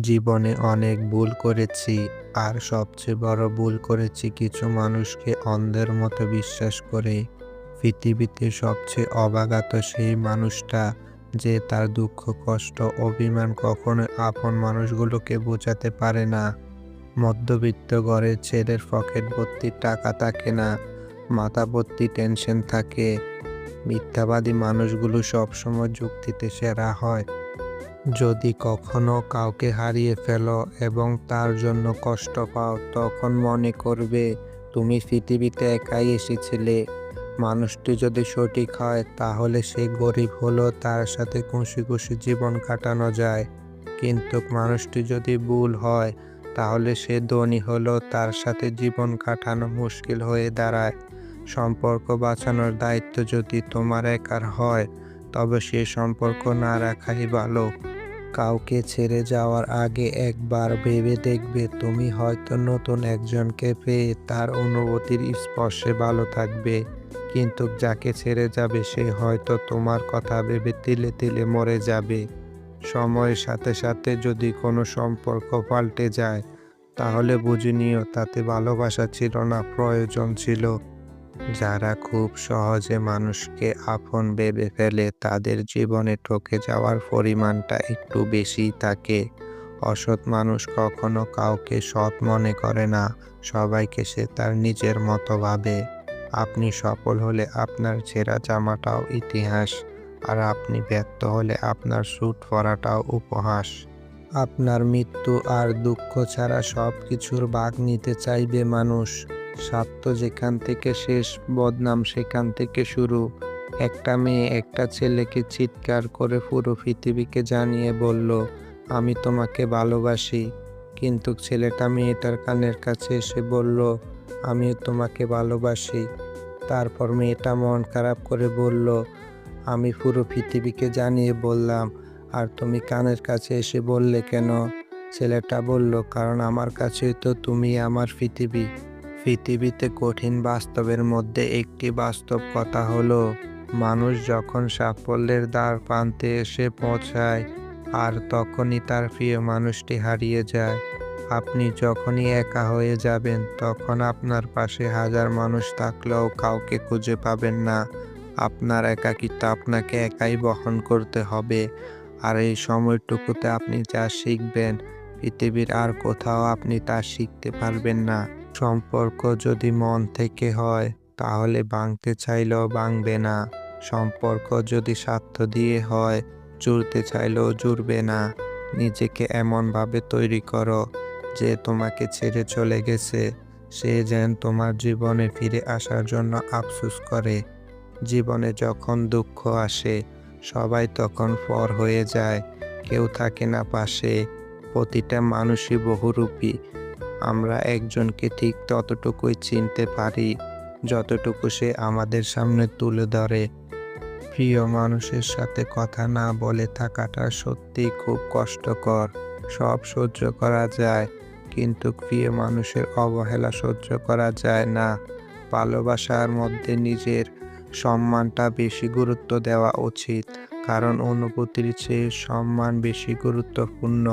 জীবনে অনেক ভুল করেছি, আর সবচেয়ে বড় ভুল করেছি কিছু মানুষকে অন্ধের মতো বিশ্বাস করে। পৃথিবীতে সবচেয়ে অবাগত সেই মানুষটা যে তার দুঃখ, কষ্ট, অভিমান কখনো আপন মানুষগুলোকে বোঝাতে পারে না। মধ্যবিত্ত ঘরের ছেলের পকেট ভর্তি টাকা থাকে না, মাথা ভর্তি টেনশন থাকে। মিথ্যাবাদী মানুষগুলো সবসময় যুক্তিতে সেরা হয়। যদি কখনো কাউকে হারিয়ে ফেলো এবং তার জন্য কষ্ট পাও, তখন মনে করবে তুমি পৃথিবীতে একাই এসেছিলে। মানুষটি যদি সঠিক হয়, তাহলে সে গরিব হলেও তার সাথে খুশি খুশি জীবন কাটানো যায়। কিন্তু মানুষটি যদি ভুল হয়, তাহলে সে ধনী হলেও তার সাথে জীবন কাটানো মুশকিল হয়ে দাঁড়ায়। সম্পর্ক বাঁচানোর দায়িত্ব যদি তোমার একার হয়, তবে সে সম্পর্ক না রাখাই ভালো। কাউকে ছেড়ে যাওয়ার আগে একবার ভেবে দেখবে, তুমি হয়তো নতুন একজনকে পেয়ে তার অনুভূতির স্পর্শে ভালো থাকবে, কিন্তু যাকে ছেড়ে যাবে সে হয়তো তোমার কথা ভেবে তিলে তিলে মরে যাবে। সময়ের সাথে সাথে যদি কোনো সম্পর্ক পাল্টে যায়, তাহলে বুঝে নিও তাতে ভালোবাসা ছিল না, প্রয়োজন ছিল। যারা খুব সহজে মানুষকে আপন ভেবে ফেলে, তাদের জীবনে ঠকে যাওয়ার পরিমাণটা একটু বেশিই থাকে। অসৎ মানুষ কখনো কাউকে সৎ মনে করে না, সবাইকে সে তার নিজের মতো ভাবে। আপনি সফল হলে আপনার ছেঁড়া জামাটাও ইতিহাস, আর আপনি ব্যর্থ হলে আপনার স্যুট পরাটাও উপহাস। আপনার মৃত্যু আর দুঃখ ছাড়া সব কিছুর ভাগ নিতে চাইবে মানুষ। স্বার্থ যেখান থেকে শেষ, বদনাম সেখান থেকে শুরু। একটা মেয়ে একটা ছেলেকে চিৎকার করে পুরো পৃথিবীকে জানিয়ে বলল, আমি তোমাকে ভালোবাসি। কিন্তু ছেলেটা মেয়েটার কানের কাছে এসে বলল, আমিও তোমাকে ভালোবাসি। তারপর মেয়েটা মন খারাপ করে বলল, আমি পুরো পৃথিবীকে জানিয়ে বললাম, আর তুমি কানের কাছে এসে বললে কেন? ছেলেটা বলল, কারণ আমার কাছেই তো তুমি আমার পৃথিবী। পৃথিবীতে কঠিন বাস্তবের মধ্যে একটি বাস্তব কথা হলো, মানুষ যখন সাফল্যের দ্বার প্রান্তে এসে পৌঁছায়, আর তখনই তার প্রিয় মানুষটি হারিয়ে যায়। আপনি যখনই একা হয়ে যাবেন, তখন আপনার পাশে হাজার মানুষ থাকলেও কাউকে খুঁজে পাবেন না। আপনার একাকিত্ব আপনাকে একাই বহন করতে হবে। আর এই সময়টুকুতে আপনি যা শিখবেন, পৃথিবীর আর কোথাও আপনি তা শিখতে পারবেন না। সম্পর্ক যদি মন থেকে হয়, তাহলে ভাঙতে চাইলেও ভাঙবে না। সম্পর্ক যদি স্বার্থ দিয়ে হয়, জুড়তে চাইলেও জুড়বে না। নিজেকে এমনভাবে তৈরি করো যে তোমাকে ছেড়ে চলে গেছে সে যেন তোমার জীবনে ফিরে আসার জন্য আফসোস করে। জীবনে যখন দুঃখ আসে, সবাই তখন পর হয়ে যায়, কেউ থাকে না পাশে। প্রতিটা মানুষই বহুরূপী। আমরা একজনকে ঠিক ততটুকুই চিনতে পারি যতটুকু সে আমাদের সামনে তুলে ধরে। প্রিয় মানুষের সাথে কথা না বলে থাকাটা সত্যিই খুব কষ্টকর। সব সহ্য করা যায়, কিন্তু প্রিয় মানুষের অবহেলা সহ্য করা যায় না। ভালোবাসার মধ্যে নিজের সম্মানটা বেশি গুরুত্ব দেওয়া উচিত, কারণ অনুভূতির চেয়ে সম্মান বেশি গুরুত্বপূর্ণ।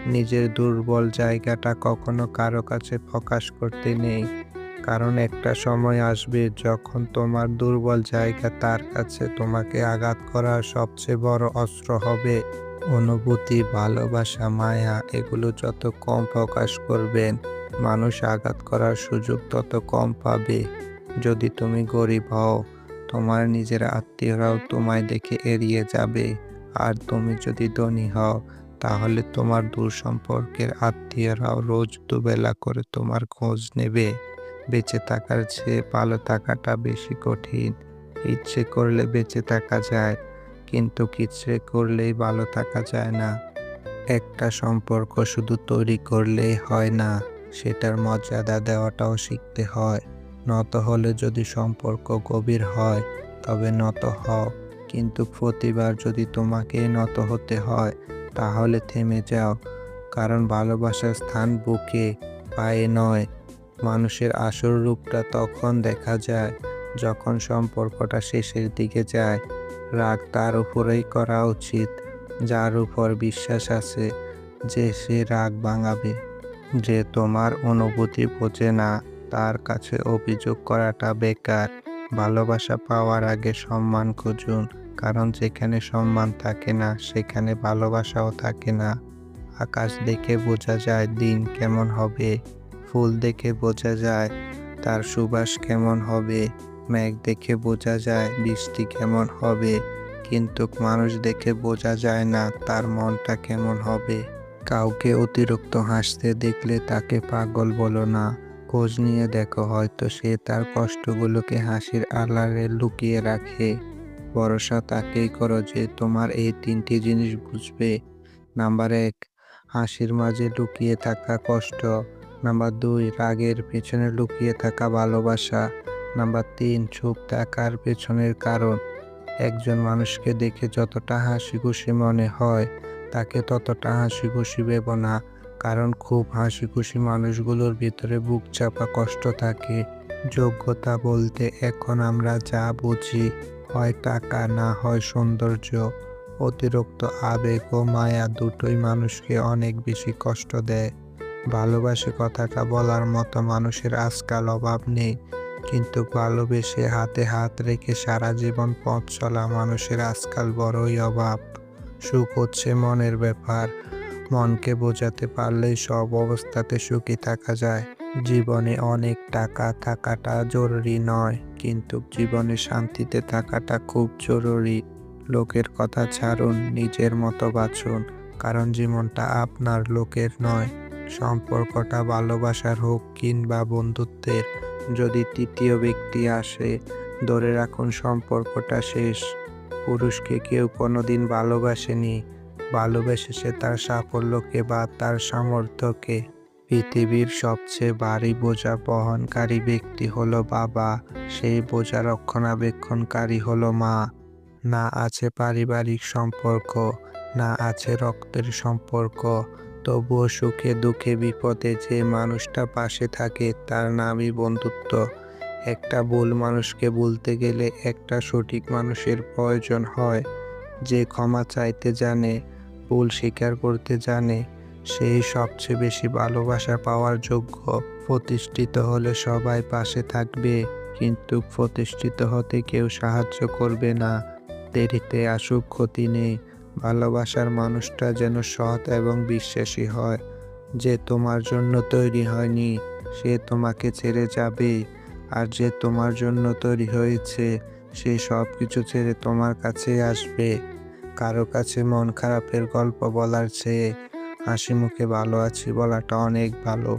নিজের দুর্বল জায়গাটা কখনো কারো কাছে প্রকাশ করতে নেই, কারণ একটা সময় আসবে যখন তোমার দুর্বল জায়গা তার কাছে তোমাকে আঘাত করার সবচেয়ে বড় অস্ত্র হবে। অনুভূতি, ভালোবাসা, মায়া এগুলো যত কম প্রকাশ করবেন, মানুষ আঘাত করার সুযোগ তত কম পাবে। যদি তুমি গরিব হও, তোমার নিজের আত্মীয়রাও তোমায় দেখে এড়িয়ে যাবে। আর তুমি যদি ধনী হও, তাহলে তোমার দূর সম্পর্কের আত্মীয়রাও রোজ দুবেলা করে তোমার খোঁজ নেবে। বেঁচে থাকার চেয়ে ভালো থাকাটা বেশি কঠিন। ইচ্ছে করলে বেঁচে থাকা যায়, কিন্তু ইচ্ছে করলেই ভালো থাকা যায় না। একটা সম্পর্ক শুধু তৈরি করলেই হয় না, সেটার মর্যাদা দেওয়াটাও শিখতে হয়। নত হলে যদি সম্পর্ক গভীর হয়, তবে নত হও, কিন্তু প্রতিবার যদি তোমাকে নত হতে হয়, তাহলে থেমে যাও। কারণ ভালোবাসার স্থান বুকে, পায়ে নয়। মানুষের আসল রূপটা তখন দেখা যায় যখন সম্পর্কটা শেষের দিকে যায়। রাগ তার উপরেই করা উচিত যার উপর বিশ্বাস আছে, যে সে রাগ ভাঙাবে। যে তোমার অনুভূতি বোঝে না তার কাছে অভিযোগ করাটা বেকার। ভালোবাসা পাওয়ার আগে সম্মান খুঁজুন, কারণ যেখানে সম্মান থাকে না সেখানে ভালোবাসাও থাকে না। আকাশ দেখে বোঝা যায় দিন কেমন হবে, ফুল দেখে বোঝা যায় তার সুবাস কেমন হবে, মেঘ দেখে বোঝা যায় বৃষ্টি কেমন হবে, কিন্তু মানুষ দেখে বোঝা যায় না তার মনটা কেমন হবে। কাউকে অতিরিক্ত হাসতে দেখলে তাকে পাগল বলো না, খোঁজ নিয়ে দেখো হয়তো সে তার কষ্টগুলোকে হাসির আড়ালে লুকিয়ে রাখে। ভরসা তাকেই করো যে তোমার এই ৩টি জিনিস বুঝবে। নাম্বার ১, হাসির মাঝে লুকিয়ে থাকা কষ্ট। নাম্বার ২, রাগের পেছনে লুকিয়ে থাকা ভালোবাসা। নাম্বার ৩, চুপ থাকার পেছনের কারণ। একজন মানুষকে দেখে যতটা হাসি খুশি মনে হয় তাকে ততটা হাসি খুশি ভেবো না, কারণ খুব হাসি খুশি মানুষগুলোর ভিতরে বুক চাপা কষ্ট থাকে। যোগ্যতা বলতে এখন আমরা যা বুঝি হয় টাকা, না হয় সৌন্দর্য। অতিরিক্ত আবেগ ও মায়া দুটোই মানুষকে অনেক বেশি কষ্ট দেয়। ভালোবাসে কথাটা বলার মতো মানুষের আজকাল অভাব নেই, কিন্তু ভালোবেসে হাতে হাত রেখে সারা জীবন পথ চলা মানুষের আজকাল বড়ই অভাব। সুখ হচ্ছে মনের ব্যাপার, মনকে বোঝাতে পারলেই সব অবস্থাতে সুখী থাকা যায়। জীবনে অনেক টাকা থাকাটা জরুরি নয়, কিন্তু জীবনে শান্তিতে থাকাটা খুব জরুরি। লোকের কথা ছাড়ুন, নিজের মতো বাঁচুন, কারণ জীবনটা আপনার, লোকের নয়। সম্পর্কটা ভালোবাসার হোক কিংবা বন্ধুত্বের, যদি তৃতীয় ব্যক্তি আসে ধরে রাখুন সম্পর্কটা শেষ। পুরুষকে কেউ কোনোদিন ভালোবাসেনি, ভালোবেসেছে তার সাফল্যকে বা তার সামর্থ্যকে। পৃথিবীর সবচেয়ে ভারী বোঝা বহনকারী ব্যক্তি হলো বাবা, সেই বোঝা রক্ষণাবেক্ষণকারী হলো মা। না আছে পারিবারিক সম্পর্ক, না আছে রক্তের সম্পর্ক, তবুও সুখে দুঃখে বিপদে যে মানুষটা পাশে থাকে তার নামই বন্ধুত্ব। একটা ভুল মানুষকে ভুলতে গেলে একটা সঠিক মানুষের প্রয়োজন হয়। যে ক্ষমা চাইতে জানে, ভুল স্বীকার করতে জানে, সেই সবচেয়ে বেশি ভালোবাসা পাওয়ার যোগ্য। প্রতিষ্ঠিত হলে সবাই পাশে থাকবে, কিন্তু প্রতিষ্ঠিত হতে কেউ সাহায্য করবে না। দেরিতে আসুক ক্ষতি নেই, ভালোবাসার মানুষটা যেন সৎ এবং বিশ্বাসী হয়। যে তোমার জন্য তৈরি হয়নি সে তোমাকে ছেড়ে যাবে, আর যে তোমার জন্য তৈরি হয়েছে সে সব কিছু ছেড়ে তোমার কাছে আসবে। কারো কাছে মন খারাপের গল্প বলার চেয়ে হাসি মুখে ভালো আছি বলাটা অনেক ভালো।